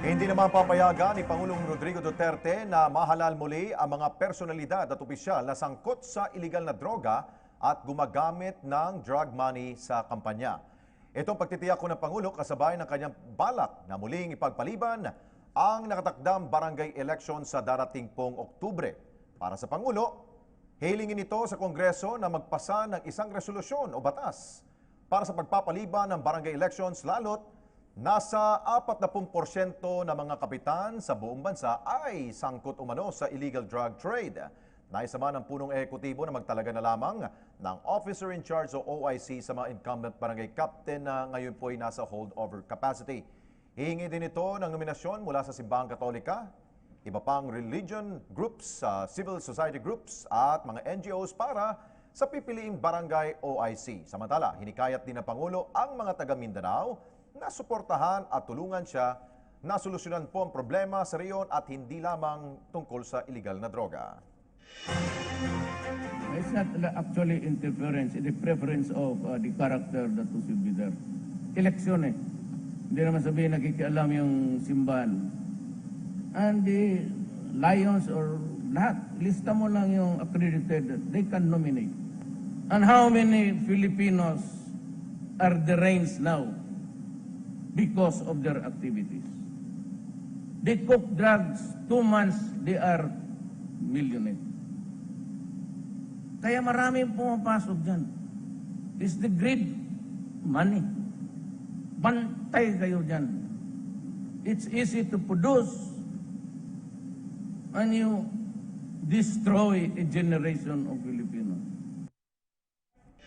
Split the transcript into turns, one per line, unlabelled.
Hindi naman papayagan ni Pangulong Rodrigo Duterte na mahalal muli ang mga personalidad at opisyal na sangkot sa iligal na droga at gumagamit ng drug money sa kampanya. Itong pagtitiyak ko ng Pangulo kasabay ng kanyang balak na muling ipagpaliban ang nakatakdang barangay election sa darating pong Oktubre. Para sa Pangulo, hilingin ito sa Kongreso na magpasa ng isang resolusyon o batas para sa pagpapaliban ng barangay elections lalo't nasa 40% ng mga kapitan sa buong bansa ay sangkot umano sa illegal drug trade. Naisama ng punong ehekutibo na magtalaga na lamang ng officer in charge o OIC sa mga incumbent barangay captain na ngayon po ay nasa holdover capacity. Hihingi din ito ng nominasyon mula sa Simbahang Katolika, iba pang religion groups, civil society groups at mga NGOs para sa pipiliing barangay OIC. Samantala, hinikayat din ng Pangulo ang mga taga Mindanao na suportahan at tulungan siya na solusyonan po ang problema sa riyon at hindi lamang tungkol sa illegal na droga.
It's not actually interference in the preference of the character that should be there. Eleksyon eh. Hindi naman sabihin nakikialam yung simbahan. And the Lions or lahat, lista mo lang yung accredited, they can nominate. And how many Filipinos are deranged now because of their activities? They cook drugs, 2 months, they are millionaire. Kaya maraming pumapasok dyan. It's the greed money. Bantay kayo dyan. It's easy to produce and you destroy a generation of Filipinos.